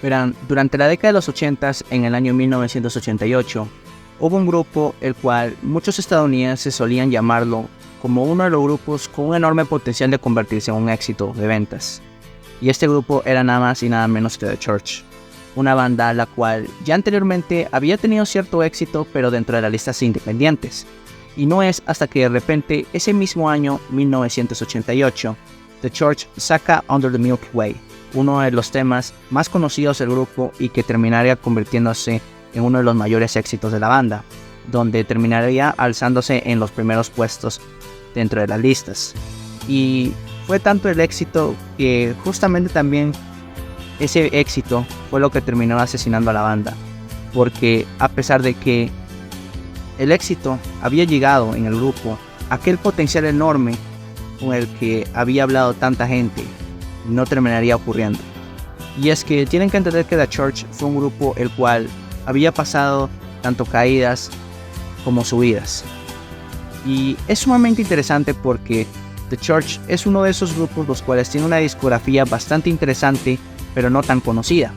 Verán, durante la década de los 80, en el año 1988, hubo un grupo el cual muchos estadounidenses solían llamarlo como uno de los grupos con un enorme potencial de convertirse en un éxito de ventas. Y este grupo era nada más y nada menos que The Church, una banda la cual ya anteriormente había tenido cierto éxito pero dentro de las listas independientes. Y no es hasta que de repente ese mismo año, 1988, The Church saca Under the Milky Way, uno de los temas más conocidos del grupo y que terminaría convirtiéndose en uno de los mayores éxitos de la banda, donde terminaría alzándose en los primeros puestos dentro de las listas. Y fue tanto el éxito que justamente también ese éxito fue lo que terminó asesinando a la banda, porque a pesar de que el éxito había llegado en el grupo, aquel potencial enorme con el que había hablado tanta gente no terminaría ocurriendo. Y es que tienen que entender que The Church fue un grupo el cual había pasado tanto caídas como subidas. Y es sumamente interesante porque The Church es uno de esos grupos los cuales tiene una discografía bastante interesante pero no tan conocida.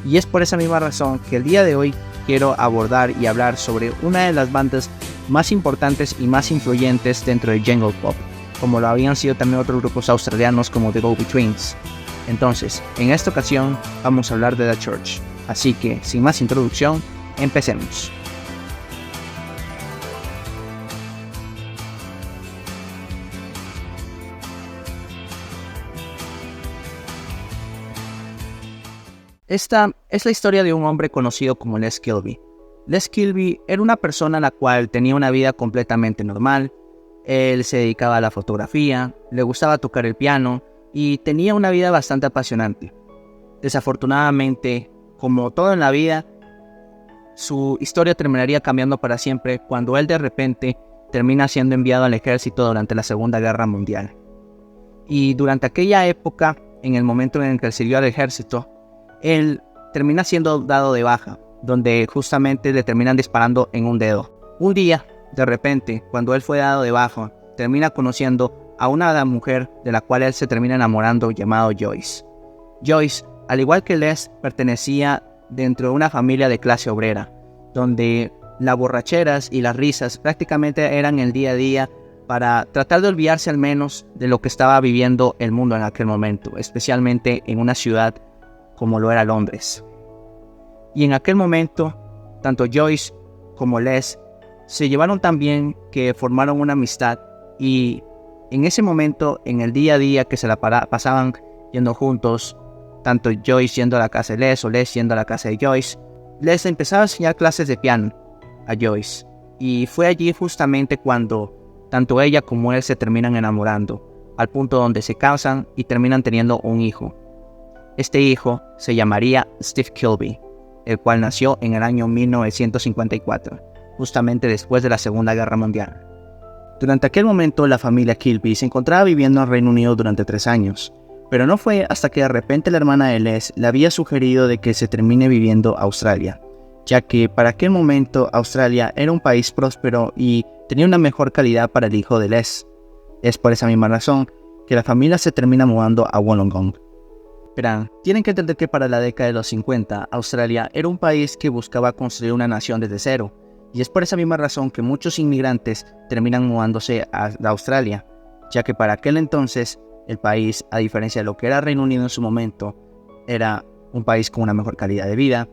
Y es por esa misma razón que el día de hoy quiero abordar y hablar sobre una de las bandas más importantes y más influyentes dentro del jungle pop, como lo habían sido también otros grupos australianos como The Go-Betweens. Entonces, en esta ocasión vamos a hablar de The Church, así que sin más introducción, empecemos. Esta es la historia de un hombre conocido como Les Kilby. Les Kilby era una persona la cual tenía una vida completamente normal. Él se dedicaba a la fotografía, le gustaba tocar el piano y tenía una vida bastante apasionante. Desafortunadamente, como todo en la vida, su historia terminaría cambiando para siempre cuando él de repente termina siendo enviado al ejército durante la Segunda Guerra Mundial. Y durante aquella época, en el momento en el que él sirvió al ejército, él termina siendo dado de baja, donde justamente le terminan disparando en un dedo. Un día, de repente, cuando él fue dado de baja, termina conociendo a una mujer de la cual él se termina enamorando, llamado Joyce. Joyce, al igual que Les, pertenecía dentro de una familia de clase obrera, donde las borracheras y las risas prácticamente eran el día a día para tratar de olvidarse al menos de lo que estaba viviendo el mundo en aquel momento, especialmente en una ciudad como lo era Londres. Y en aquel momento, tanto Joyce como Les se llevaron tan bien que formaron una amistad, y en ese momento, en el día a día que se la pasaban yendo juntos, tanto Joyce yendo a la casa de Les o Les yendo a la casa de Joyce, Les empezaba a enseñar clases de piano a Joyce, y fue allí justamente cuando tanto ella como él se terminan enamorando, al punto donde se casan y terminan teniendo un hijo. Este hijo se llamaría Steve Kilby, el cual nació en el año 1954, justamente después de la Segunda Guerra Mundial. Durante aquel momento, la familia Kilby se encontraba viviendo en Reino Unido durante 3 años, pero no fue hasta que de repente la hermana de Les le había sugerido de que se termine viviendo a Australia, ya que para aquel momento Australia era un país próspero y tenía una mejor calidad para el hijo de Les. Es por esa misma razón que la familia se termina mudando a Wollongong. Verán, tienen que entender que para la década de los 50, Australia era un país que buscaba construir una nación desde cero, y es por esa misma razón que muchos inmigrantes terminan mudándose a Australia, ya que para aquel entonces el país, a diferencia de lo que era Reino Unido en su momento, era un país con una mejor calidad de vida,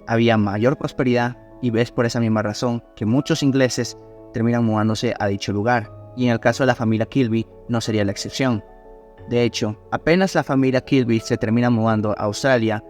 había mayor prosperidad, y es por esa misma razón que muchos ingleses terminan mudándose a dicho lugar, y en el caso de la familia Kilby no sería la excepción. De hecho, apenas la familia Kilby se termina mudando a Australia,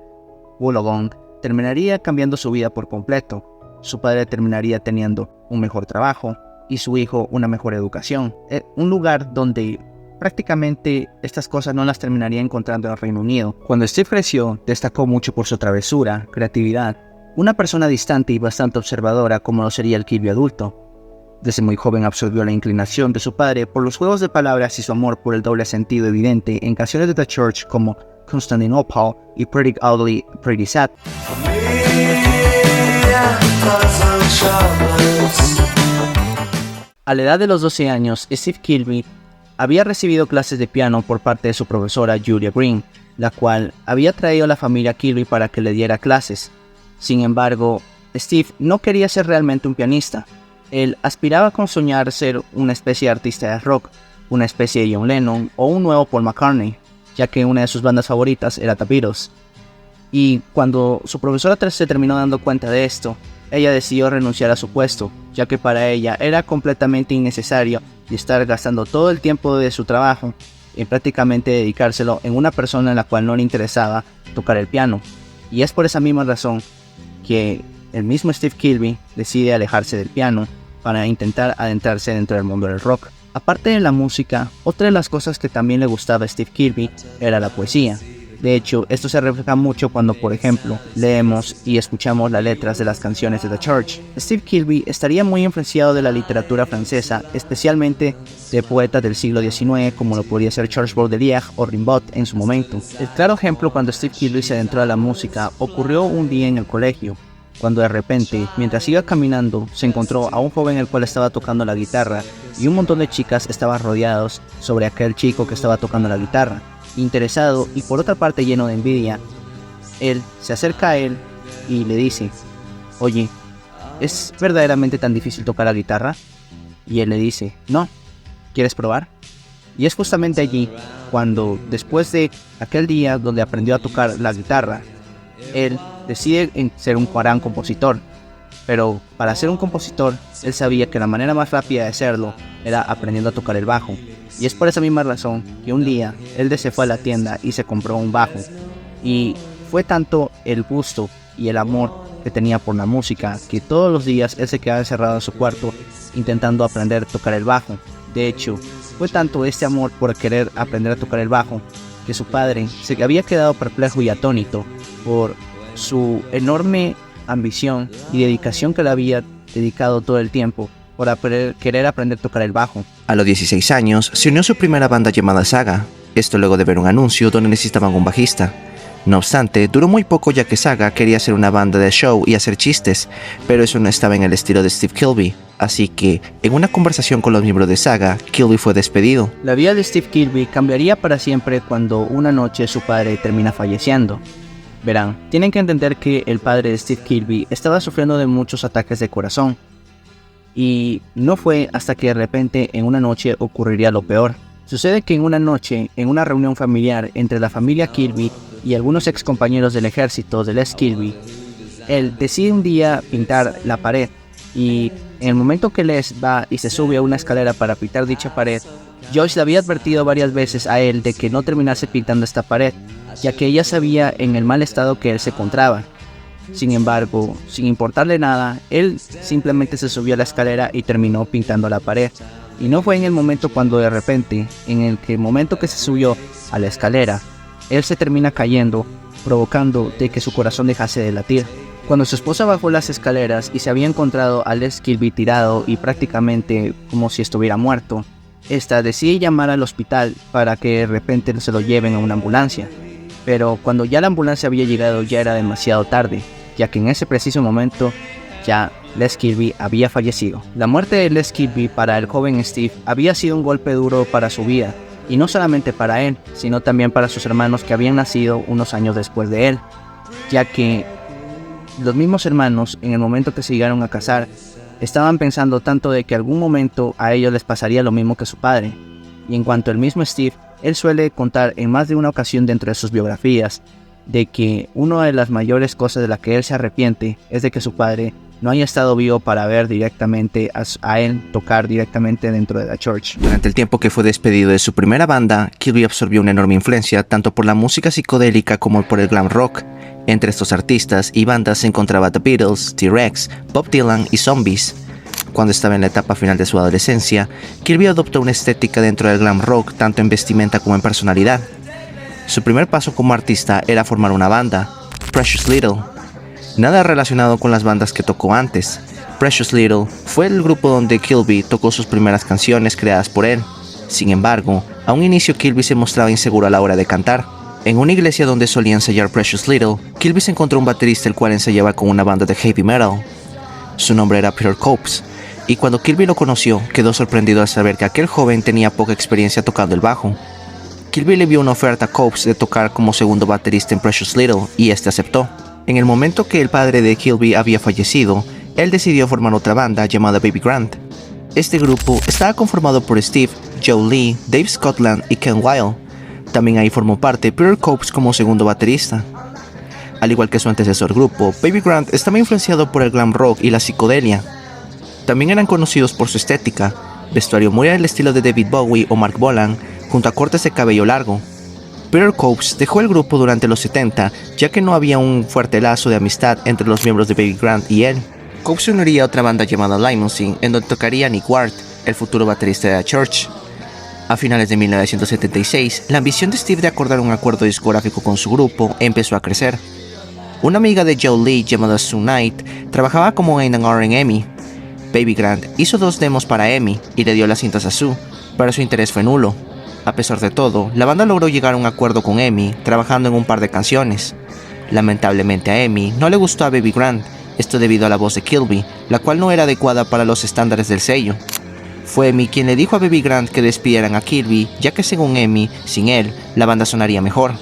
Wollongong terminaría cambiando su vida por completo. Su padre terminaría teniendo un mejor trabajo y su hijo una mejor educación. Un lugar donde prácticamente estas cosas no las terminaría encontrando en el Reino Unido. Cuando Steve creció, destacó mucho por su travesura, creatividad, una persona distante y bastante observadora como lo sería el Kilby adulto. Desde muy joven absorbió la inclinación de su padre por los juegos de palabras y su amor por el doble sentido evidente en canciones de The Church como Constantinople y Pretty Ugly, Pretty Sad. A la edad de los 12 años, Steve Kilby había recibido clases de piano por parte de su profesora Julia Green, la cual había traído a la familia Kilby para que le diera clases. Sin embargo, Steve no quería ser realmente un pianista. Él aspiraba con soñar ser una especie de artista de rock, una especie de John Lennon o un nuevo Paul McCartney, ya que una de sus bandas favoritas era The Beatles. Y cuando su profesora se terminó dando cuenta de esto, ella decidió renunciar a su puesto, ya que para ella era completamente innecesario y estar gastando todo el tiempo de su trabajo en prácticamente dedicárselo en una persona en la cual no le interesaba tocar el piano. Y es por esa misma razón que el mismo Steve Kilby decide alejarse del piano para intentar adentrarse dentro del mundo del rock. Aparte de la música, otra de las cosas que también le gustaba a Steve Kilby era la poesía. De hecho, esto se refleja mucho cuando, por ejemplo, leemos y escuchamos las letras de las canciones de The Church. Steve Kilby estaría muy influenciado de la literatura francesa, especialmente de poetas del siglo XIX como lo podría ser Charles Baudelaire o Rimbaud en su momento. El claro ejemplo cuando Steve Kilby se adentró a la música ocurrió un día en el colegio, cuando de repente, mientras iba caminando, se encontró a un joven el cual estaba tocando la guitarra y un montón de chicas estaban rodeados sobre aquel chico que estaba tocando la guitarra. Interesado y por otra parte lleno de envidia, él se acerca a él y le dice: oye, ¿es verdaderamente tan difícil tocar la guitarra? Y él le dice: no, ¿quieres probar? Y es justamente allí cuando, después de aquel día donde aprendió a tocar la guitarra, él decide ser un gran compositor. Pero para ser un compositor, él sabía que la manera más rápida de hacerlo era aprendiendo a tocar el bajo. Y es por esa misma razón que un día él se fue a la tienda y se compró un bajo. Y fue tanto el gusto y el amor que tenía por la música que todos los días él se quedaba encerrado en su cuarto intentando aprender a tocar el bajo. De hecho, fue tanto este amor por querer aprender a tocar el bajo que su padre se había quedado perplejo y atónito por su enorme ambición y dedicación que le había dedicado todo el tiempo por querer aprender a tocar el bajo. A los 16 años, se unió a su primera banda llamada Saga, esto luego de ver un anuncio donde necesitaban un bajista. No obstante, duró muy poco ya que Saga quería hacer una banda de show y hacer chistes, pero eso no estaba en el estilo de Steve Kilby, así que, en una conversación con los miembros de Saga, Kilby fue despedido. La vida de Steve Kilby cambiaría para siempre cuando una noche su padre termina falleciendo. Verán, tienen que entender que el padre de Steve Kilby estaba sufriendo de muchos ataques de corazón. Y no fue hasta que de repente en una noche ocurriría lo peor. Sucede que en una noche, en una reunión familiar entre la familia Kilby y algunos ex compañeros del ejército de Les Kilby, él decide un día pintar la pared. Y en el momento que Les va y se sube a una escalera para pintar dicha pared, Joyce le había advertido varias veces a él de que no terminase pintando esta pared, ya que ella sabía en el mal estado que él se encontraba. Sin embargo, sin importarle nada, él simplemente se subió a la escalera y terminó pintando la pared. Y no fue en el momento cuando de repente, en el momento que se subió a la escalera, él se termina cayendo, provocando de que su corazón dejase de latir. Cuando su esposa bajó las escaleras y se había encontrado a Les Kilby tirado y prácticamente como si estuviera muerto, esta decide llamar al hospital para que de repente se lo lleven a una ambulancia. Pero cuando ya la ambulancia había llegado ya era demasiado tarde, ya que en ese preciso momento ya Les Kilby había fallecido. La muerte de Les Kilby para el joven Steve había sido un golpe duro para su vida, y no solamente para él, sino también para sus hermanos que habían nacido unos años después de él, ya que los mismos hermanos en el momento que se llegaron a casar estaban pensando tanto de que algún momento a ellos les pasaría lo mismo que a su padre. Y en cuanto al mismo Steve, él suele contar en más de una ocasión dentro de sus biografías de que una de las mayores cosas de las que él se arrepiente es de que su padre no haya estado vivo para ver directamente a él tocar directamente dentro de The Church. Durante el tiempo que fue despedido de su primera banda, Kilby absorbió una enorme influencia tanto por la música psicodélica como por el glam rock. Entre estos artistas y bandas se encontraba The Beatles, T-Rex, Bob Dylan y Zombies. Cuando estaba en la etapa final de su adolescencia, Kilby adoptó una estética dentro del glam rock tanto en vestimenta como en personalidad. Su primer paso como artista era formar una banda, Precious Little. Nada relacionado con las bandas que tocó antes. Precious Little fue el grupo donde Kilby tocó sus primeras canciones creadas por él. Sin embargo, a un inicio Kilby se mostraba inseguro a la hora de cantar. En una iglesia donde solía ensayar Precious Little, Kilby se encontró un baterista el cual ensayaba con una banda de heavy metal. Su nombre era Peter Copes. y cuando Kilby lo conoció, quedó sorprendido al saber que aquel joven tenía poca experiencia tocando el bajo. Kilby le vio una oferta a Copes de tocar como segundo baterista en Precious Little y este aceptó. En el momento que el padre de Kilby había fallecido, él decidió formar otra banda llamada Baby Grand. Este grupo estaba conformado por Steve, Joe Lee, Dave Scotland y Ken Wilde. También ahí formó parte Peter Copes como segundo baterista. Al igual que su antecesor grupo, Baby Grand estaba influenciado por el glam rock y la psicodelia. También eran conocidos por su estética, vestuario muy al estilo de David Bowie o Mark Bolan, junto a cortes de cabello largo. Peter Copes dejó el grupo durante los 70, ya que no había un fuerte lazo de amistad entre los miembros de Baby Grand y él. Copes se uniría a otra banda llamada Limousine, en donde tocaría Nick Ward, el futuro baterista de The Church. A finales de 1976, la ambición de Steve de acordar un acuerdo discográfico con su grupo empezó a crecer. Una amiga de Joe Lee llamada Sue Knight trabajaba como A&R en EMI. Baby Grand hizo 2 demos para EMI y le dio las cintas a Sue, pero su interés fue nulo. A pesar de todo, la banda logró llegar a un acuerdo con EMI, trabajando en un par de canciones. Lamentablemente a EMI no le gustó a Baby Grand, esto debido a la voz de Kilby, la cual no era adecuada para los estándares del sello. Fue EMI quien le dijo a Baby Grand que despidieran a Kilby, ya que según EMI, sin él, la banda sonaría mejor.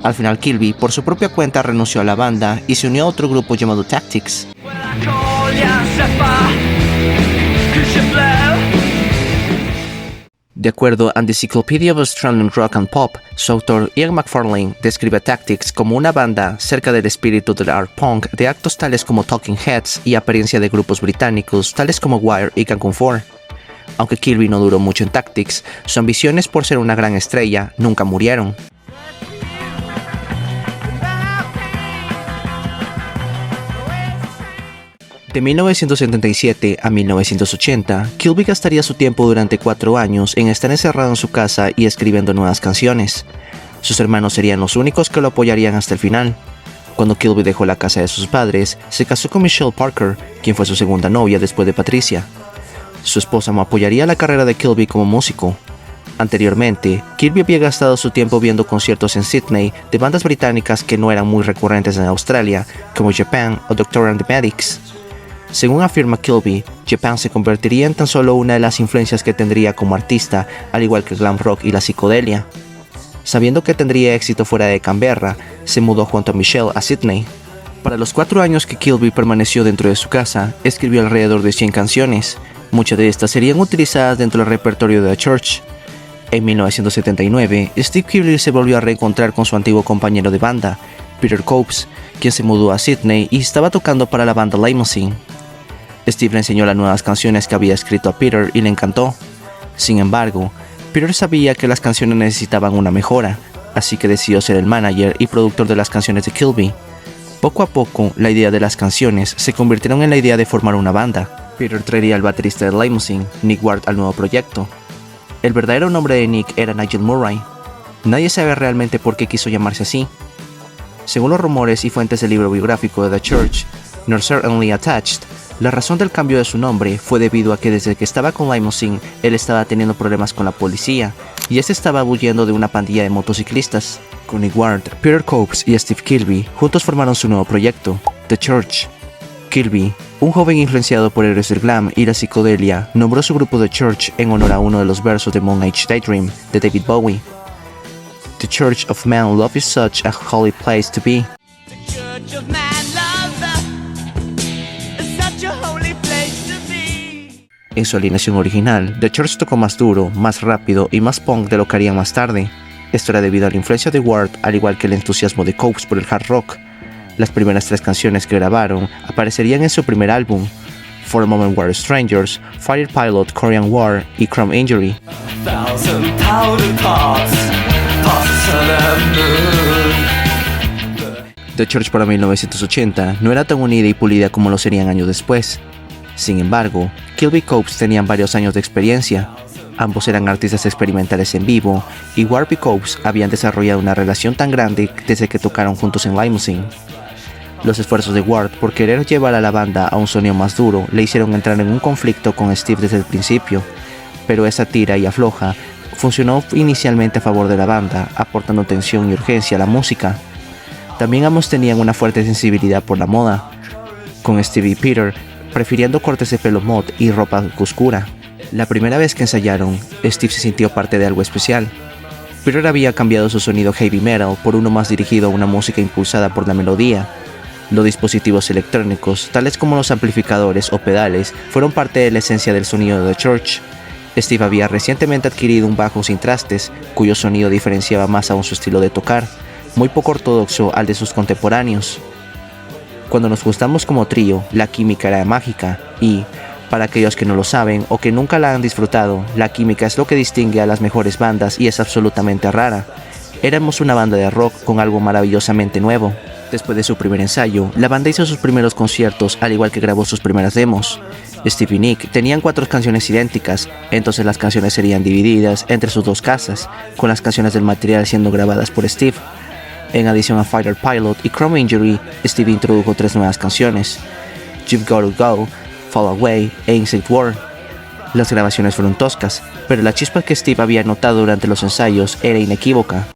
Al final Kilby, por su propia cuenta, renunció a la banda y se unió a otro grupo llamado Tactics. De acuerdo a The Encyclopedia of Australian Rock and Pop, su autor Ian McFarlane describe a Tactics como una banda cerca del espíritu del art punk de actos tales como Talking Heads y apariencia de grupos británicos tales como Wire y Cancun 4. Aunque Kilby no duró mucho en Tactics, sus ambiciones por ser una gran estrella nunca murieron. De 1977 a 1980, Kilby gastaría su tiempo durante 4 años en estar encerrado en su casa y escribiendo nuevas canciones. Sus hermanos serían los únicos que lo apoyarían hasta el final. Cuando Kilby dejó la casa de sus padres, se casó con Michelle Parker, quien fue su segunda novia después de Patricia. Su esposa apoyaría la carrera de Kilby como músico. Anteriormente, Kilby había gastado su tiempo viendo conciertos en Sydney de bandas británicas que no eran muy recurrentes en Australia, como Japan o Doctor and the Medics. Según afirma Kilby, Japan se convertiría en tan solo una de las influencias que tendría como artista, al igual que el glam rock y la psicodelia. Sabiendo que tendría éxito fuera de Canberra, se mudó junto a Michelle a Sydney. Para los 4 años que Kilby permaneció dentro de su casa, escribió alrededor de 100 canciones. Muchas de estas serían utilizadas dentro del repertorio de The Church. En 1979, Steve Kilby se volvió a reencontrar con su antiguo compañero de banda, Peter Copes, quien se mudó a Sydney y estaba tocando para la banda Limousine. Steve le enseñó las nuevas canciones que había escrito a Peter y le encantó. Sin embargo, Peter sabía que las canciones necesitaban una mejora, así que decidió ser el manager y productor de las canciones de Kilby. Poco a poco, la idea de las canciones se convirtieron en la idea de formar una banda. Peter traería al baterista de Limousine, Nick Ward, al nuevo proyecto. El verdadero nombre de Nick era Nigel Murray. Nadie sabe realmente por qué quiso llamarse así. Según los rumores y fuentes del libro biográfico de The Church, Not Certainly Attached, la razón del cambio de su nombre fue debido a que desde que estaba con Limousine, él estaba teniendo problemas con la policía, y este estaba huyendo de una pandilla de motociclistas. Con Nick Ward, Peter Copes y Steve Kilby juntos formaron su nuevo proyecto, The Church. Kilby, un joven influenciado por héroes del glam y la psicodelia, nombró su grupo The Church en honor a uno de los versos de Moon Age Daydream de David Bowie. The Church of Man Love is such a holy place to be. En su alineación original, The Church tocó más duro, más rápido y más punk de lo que harían más tarde. Esto era debido a la influencia de Ward, al igual que el entusiasmo de Copes por el hard rock. Las primeras 3 canciones que grabaron aparecerían en su primer álbum, For a Moment We're Strangers, Fire Pilot, Korean War y Chrome Injury. The Church para 1980 no era tan unida y pulida como lo serían años después. Sin embargo, Kilby y Copes tenían varios años de experiencia. Ambos eran artistas experimentales en vivo, y Ward y Copes habían desarrollado una relación tan grande desde que tocaron juntos en Limousine. Los esfuerzos de Ward por querer llevar a la banda a un sonido más duro le hicieron entrar en un conflicto con Steve desde el principio, pero esa tira y afloja funcionó inicialmente a favor de la banda, aportando tensión y urgencia a la música. También ambos tenían una fuerte sensibilidad por la moda. Con Steve y Peter, prefiriendo cortes de pelo mod y ropa oscura. La primera vez que ensayaron, Steve se sintió parte de algo especial. Peter había cambiado su sonido heavy metal por uno más dirigido a una música impulsada por la melodía. Los dispositivos electrónicos, tales como los amplificadores o pedales, fueron parte de la esencia del sonido de The Church. Steve había recientemente adquirido un bajo sin trastes, cuyo sonido diferenciaba más aún su estilo de tocar, muy poco ortodoxo al de sus contemporáneos. Cuando nos juntamos como trío, la química era mágica y, para aquellos que no lo saben o que nunca la han disfrutado, la química es lo que distingue a las mejores bandas y es absolutamente rara. Éramos una banda de rock con algo maravillosamente nuevo. Después de su primer ensayo, la banda hizo sus primeros conciertos al igual que grabó sus primeras demos. Steve y Nick tenían 4 canciones idénticas, entonces las canciones serían divididas entre sus 2 casas, con las canciones del material siendo grabadas por Steve. En adición a Fighter Pilot y Chrome Injury, Steve introdujo 3 nuevas canciones: You've Gotta Go, Fall Away e Insect War. Las grabaciones fueron toscas, pero la chispa que Steve había notado durante los ensayos era inequívoca.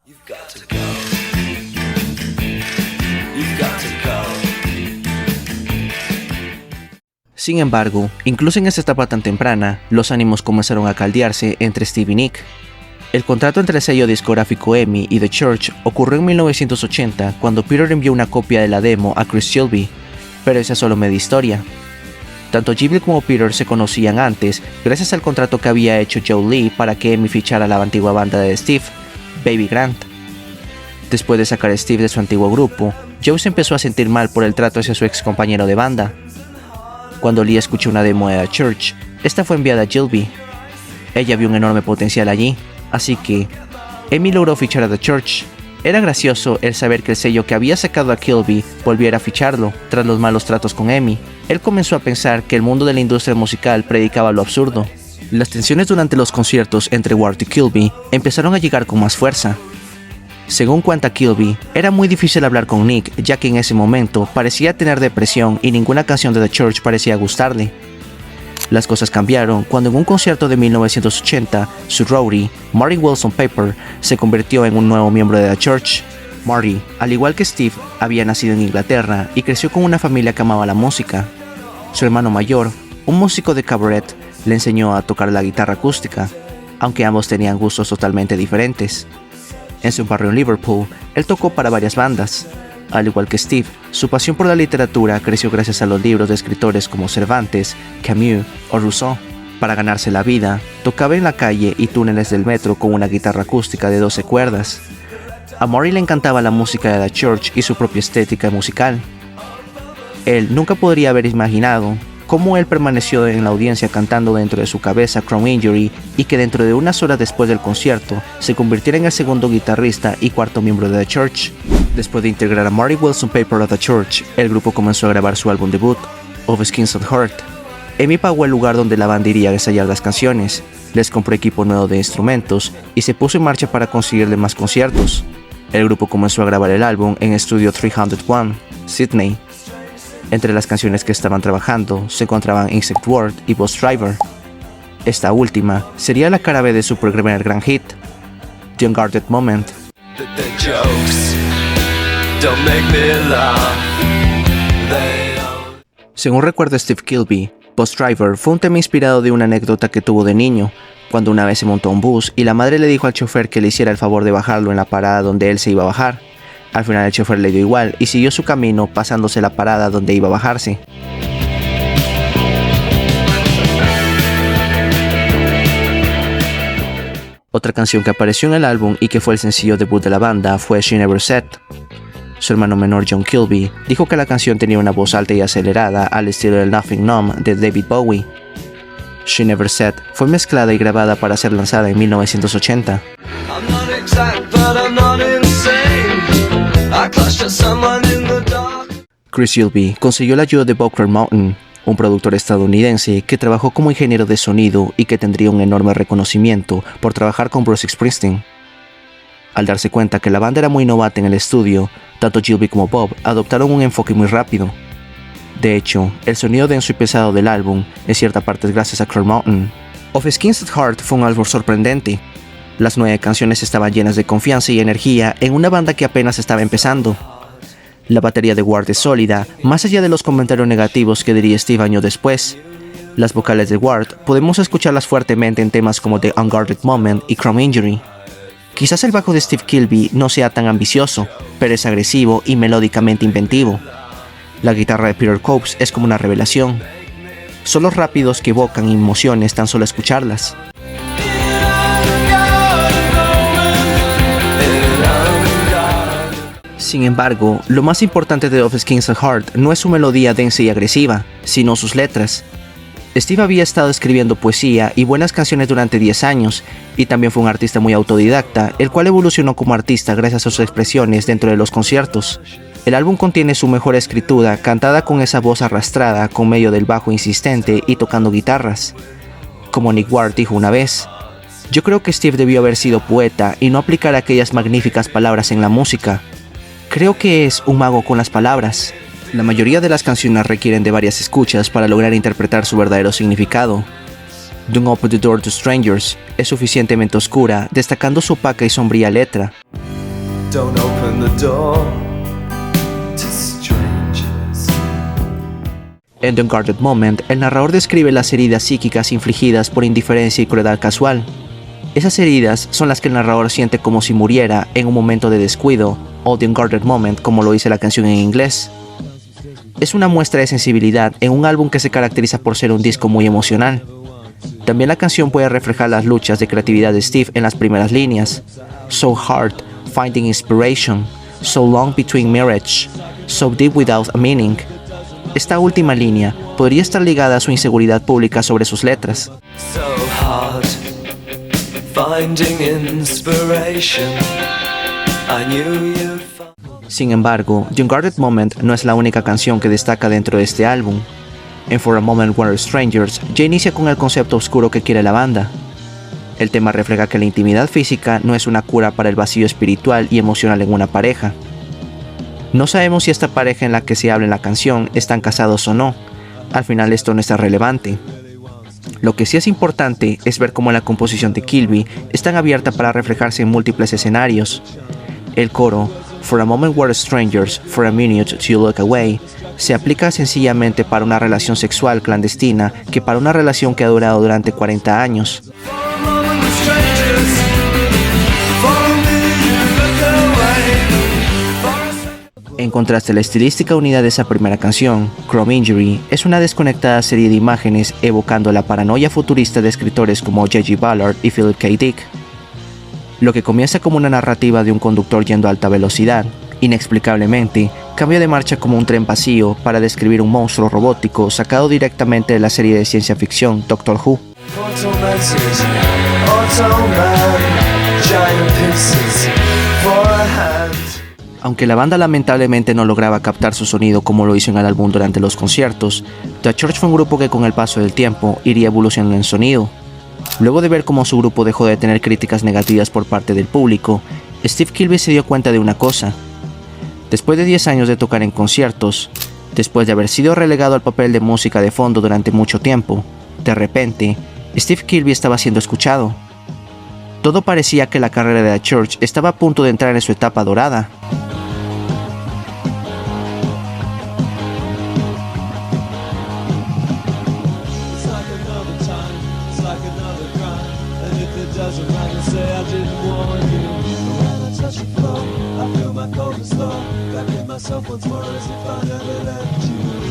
Sin embargo, incluso en esta etapa tan temprana, los ánimos comenzaron a caldearse entre Steve y Nick. El contrato entre el sello discográfico EMI y The Church ocurrió en 1980 cuando Peter envió una copia de la demo a Chris Gilby, pero esa es solo media historia. Tanto Gilby como Peter se conocían antes gracias al contrato que había hecho Joe Lee para que EMI fichara a la antigua banda de Steve, Baby Grant. Después de sacar a Steve de su antiguo grupo, Joe se empezó a sentir mal por el trato hacia su ex compañero de banda. Cuando Lee escuchó una demo de The Church, esta fue enviada a Gilby. Ella vio un enorme potencial allí, así que EMI logró fichar a The Church. Era gracioso el saber que el sello que había sacado a Kilby volviera a ficharlo tras los malos tratos con EMI. Él comenzó a pensar que el mundo de la industria musical predicaba lo absurdo. Las tensiones durante los conciertos entre Ward y Kilby empezaron a llegar con más fuerza. Según cuenta Kilby, era muy difícil hablar con Nick, ya que en ese momento parecía tener depresión y ninguna canción de The Church parecía gustarle. Las cosas cambiaron cuando en un concierto de 1980, su roadie, Marty Wilson Piper, se convirtió en un nuevo miembro de The Church. Marty, al igual que Steve, había nacido en Inglaterra y creció con una familia que amaba la música. Su hermano mayor, un músico de cabaret, le enseñó a tocar la guitarra acústica, aunque ambos tenían gustos totalmente diferentes. En su barrio en Liverpool, él tocó para varias bandas. Al igual que Steve, su pasión por la literatura creció gracias a los libros de escritores como Cervantes, Camus o Rousseau. Para ganarse la vida, tocaba en la calle y túneles del metro con una guitarra acústica de 12 cuerdas. A Marty le encantaba la música de The Church y su propia estética musical. Él nunca podría haber imaginado cómo él permaneció en la audiencia cantando dentro de su cabeza Chrome Injury y que dentro de unas horas después del concierto se convirtiera en el segundo guitarrista y cuarto miembro de The Church. Después de integrar a Marty Wilson Piper a The Church, el grupo comenzó a grabar su álbum debut, Of Skins and Heart. EMI pagó el lugar donde la banda iría a ensayar las canciones, les compró equipo nuevo de instrumentos y se puso en marcha para conseguirle más conciertos. El grupo comenzó a grabar el álbum en Estudio 301, Sydney. Entre las canciones que estaban trabajando se encontraban Insect World y Bus Driver. Esta última sería la cara B de su primer gran hit, The Unguarded Moment. Según recuerda Steve Kilby, Bus Driver fue un tema inspirado de una anécdota que tuvo de niño, cuando una vez se montó a un bus y la madre le dijo al chofer que le hiciera el favor de bajarlo en la parada donde él se iba a bajar. Al final el chofer le dio igual y siguió su camino pasándose la parada donde iba a bajarse. Otra canción que apareció en el álbum y que fue el sencillo debut de la banda fue She Never Said. Su hermano menor John Kilby dijo que la canción tenía una voz alta y acelerada al estilo del Nothing Numb de David Bowie. She Never Said fue mezclada y grabada para ser lanzada en 1980. Chris Gilby consiguió la ayuda de Bowker Mountain, un productor estadounidense que trabajó como ingeniero de sonido y que tendría un enorme reconocimiento por trabajar con Bruce Springsteen. Al darse cuenta que la banda era muy novata en el estudio, tanto Gilby como Bob adoptaron un enfoque muy rápido. De hecho, el sonido denso y pesado del álbum en cierta parte es gracias a Clear Mountain. Of Skins and Heart fue un álbum sorprendente. Las 9 canciones estaban llenas de confianza y energía en una banda que apenas estaba empezando. La batería de Ward es sólida, más allá de los comentarios negativos que diría Steve años después. Las vocales de Ward podemos escucharlas fuertemente en temas como The Unguarded Moment y Chrome Injury. Quizás el bajo de Steve Kilbey no sea tan ambicioso, pero es agresivo y melódicamente inventivo. La guitarra de Peter Copes es como una revelación. Solos rápidos que evocan emociones tan solo escucharlas. Sin embargo, lo más importante de Of Skins and Heart no es su melodía densa y agresiva, sino sus letras. Steve había estado escribiendo poesía y buenas canciones durante 10 años, y también fue un artista muy autodidacta, el cual evolucionó como artista gracias a sus expresiones dentro de los conciertos. El álbum contiene su mejor escritura, cantada con esa voz arrastrada con medio del bajo insistente y tocando guitarras. Como Nick Ward dijo una vez, yo creo que Steve debió haber sido poeta y no aplicar aquellas magníficas palabras en la música. Creo que es un mago con las palabras. La mayoría de las canciones requieren de varias escuchas para lograr interpretar su verdadero significado. Don't Open the Door to Strangers es suficientemente oscura, destacando su opaca y sombría letra. Don't open the door to strangers. En The Unguarded Moment, el narrador describe las heridas psíquicas infligidas por indiferencia y crueldad casual. Esas heridas son las que el narrador siente como si muriera en un momento de descuido, o The Unguarded Moment como lo dice la canción en inglés. Es una muestra de sensibilidad en un álbum que se caracteriza por ser un disco muy emocional. También la canción puede reflejar las luchas de creatividad de Steve en las primeras líneas. So hard, finding inspiration. So long between marriage. So deep without a meaning. Esta última línea podría estar ligada a su inseguridad pública sobre sus letras. So hard, finding inspiration. I knew you'd find... Sin embargo, The Unguarded Moment no es la única canción que destaca dentro de este álbum. En For a Moment We're Strangers, ya inicia con el concepto oscuro que quiere la banda. El tema refleja que la intimidad física no es una cura para el vacío espiritual y emocional en una pareja. No sabemos si esta pareja en la que se habla en la canción están casados o no. Al final esto no está relevante. Lo que sí es importante es ver cómo la composición de Kilbey es tan abierta para reflejarse en múltiples escenarios. El coro For a Moment We're Strangers, for a Minute to Look Away se aplica sencillamente para una relación sexual clandestina que para una relación que ha durado durante 40 años. En contraste, la estilística unida de esa primera canción, Chrome Injury, es una desconectada serie de imágenes evocando la paranoia futurista de escritores como J.G. Ballard y Philip K. Dick. Lo que comienza como una narrativa de un conductor yendo a alta velocidad, inexplicablemente, cambia de marcha como un tren vacío para describir un monstruo robótico sacado directamente de la serie de ciencia ficción Doctor Who. Aunque la banda lamentablemente no lograba captar su sonido como lo hizo en el álbum durante los conciertos, The Church fue un grupo que con el paso del tiempo iría evolucionando en sonido. Luego de ver cómo su grupo dejó de tener críticas negativas por parte del público, Steve Kilbey se dio cuenta de una cosa. Después de 10 años de tocar en conciertos, después de haber sido relegado al papel de música de fondo durante mucho tiempo, de repente, Steve Kilbey estaba siendo escuchado. Todo parecía que la carrera de The Church estaba a punto de entrar en su etapa dorada. Myself once more as if I never left you.